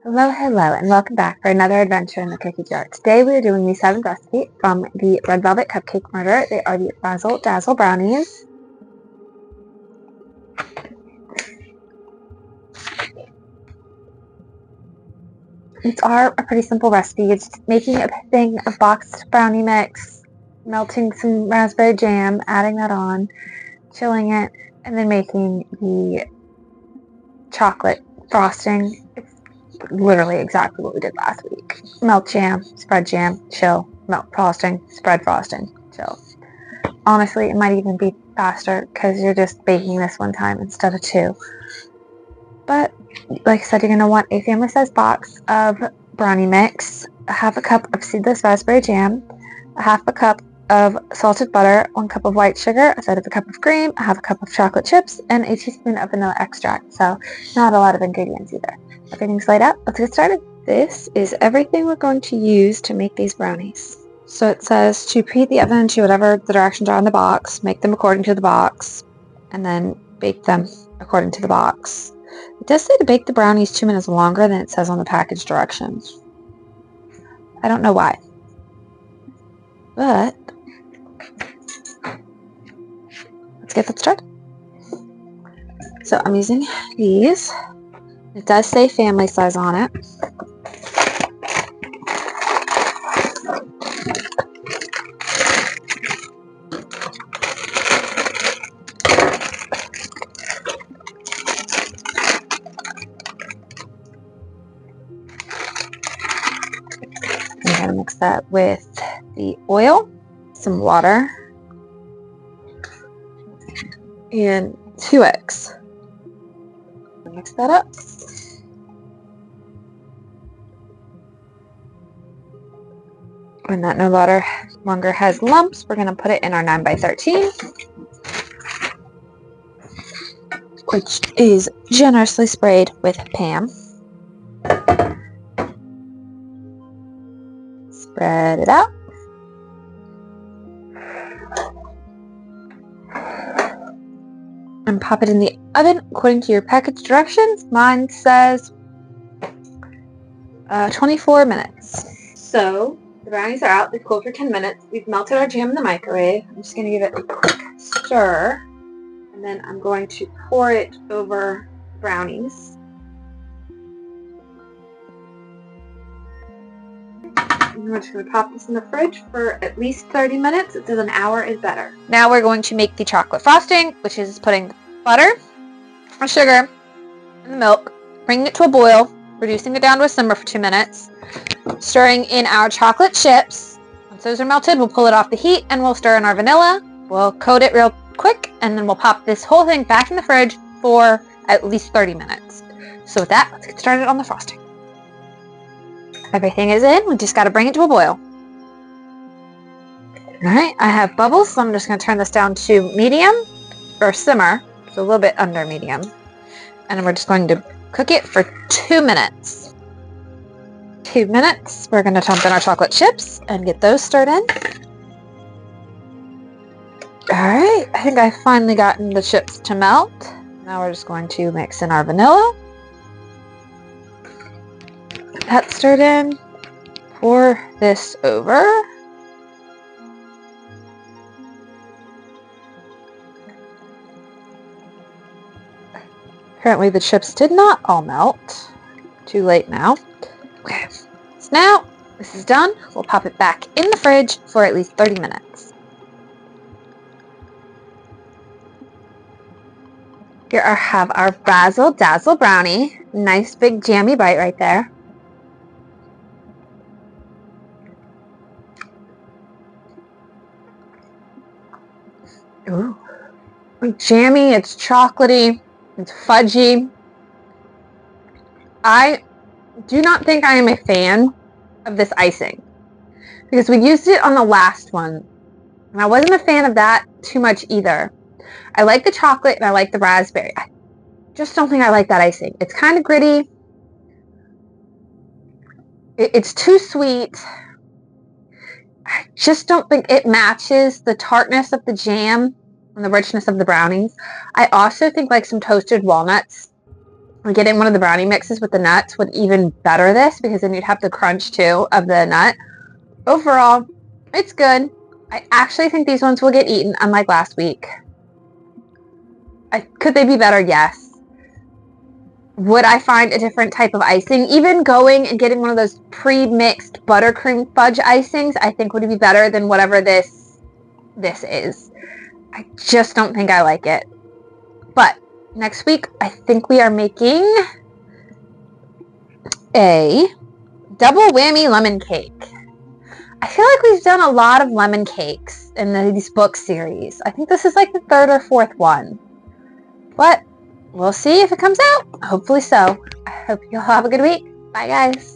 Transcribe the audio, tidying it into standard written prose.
Hello, and welcome back for another adventure in the cookie jar. Today we are doing the 7th recipe from the Red Velvet Cupcake Murder. They are the Razzle, Dazzle Brownies. These are a pretty simple recipe. It's making a thing of boxed brownie mix, melting some raspberry jam, adding that on, chilling it, and then making the chocolate frosting. It's literally exactly what we did last week. Melt jam, spread jam, chill, melt frosting, spread frosting, chill. Honestly, it might even be faster because you're just baking this one time instead of two. But like I said, you're going to want a family-sized box of brownie mix, a half a cup of seedless raspberry jam, a half a cup of salted butter, 1 cup of white sugar, a third of a cup of cream, a half a cup of chocolate chips, and a teaspoon of vanilla extract. So not a lot of ingredients either. Everything's laid out. Let's get started. This is everything we're going to use to make these brownies. So it says to preheat the oven to whatever the directions are on the box, make them according to the box, and then bake them according to the box. It does say to bake the brownies 2 minutes longer than it says on the package directions. I don't know why. But let's get that started. So I'm using these. It does say family size on it. I'm going to mix that with the oil, some water, and 2 eggs. Mix that up. When that no longer has lumps, we're going to put it in our 9x13, which is generously sprayed with Pam. Spread it out. And pop it in the oven according to your package directions. Mine says 24 minutes. So the brownies are out. They've cooled for 10 minutes. We've melted our jam in the microwave. I'm just going to give it a quick stir. And then I'm going to pour it over brownies. And we're just going to pop this in the fridge for at least 30 minutes. It says an hour is better. Now we're going to make the chocolate frosting, which is putting butter, sugar, and the milk, bringing it to a boil, reducing it down to a simmer for 2 minutes, stirring in our chocolate chips. Once those are melted, we'll pull it off the heat and we'll stir in our vanilla. We'll coat it real quick and then we'll pop this whole thing back in the fridge for at least 30 minutes. So with that, let's get started on the frosting. Everything is in. We just got to bring it to a boil. Alright, I have bubbles, so I'm just going to turn this down to medium or simmer, so a little bit under medium. And we're just going to cook it for 2 minutes. 2 minutes. We're going to dump in our chocolate chips and get those stirred in. Alright, I think I've finally gotten the chips to melt. Now we're just going to mix in our vanilla. That's stirred in. Pour this over. Apparently the chips did not all melt. Too late now. Okay, so now this is done. We'll pop it back in the fridge for at least 30 minutes. Here I have our Razzle Dazzle brownie. Nice big jammy bite right there. Ooh. It's jammy, it's chocolatey, it's fudgy. I do not think I am a fan of this icing because we used it on the last one and I wasn't a fan of that too much either. I like the chocolate and I like the raspberry. I just don't think I like that icing. It's kind of gritty. It's too sweet. I just don't think it matches the tartness of the jam and the richness of the brownies. I also think like some toasted walnuts Getting one of the brownie mixes with the nuts would even better this, because then you'd have the crunch too of the nut. Overall, it's good. I actually think these ones will get eaten, unlike last week. Could they be better? Yes. Would I find a different type of icing? Even going and getting one of those pre-mixed buttercream fudge icings, I think would be better than whatever this is. I just don't think I like it. But next week, I think we are making a double whammy lemon cake. I feel like we've done a lot of lemon cakes in these book series. I think this is like the 3rd or 4th one. But we'll see if it comes out. Hopefully so. I hope you'll have a good week. Bye, guys.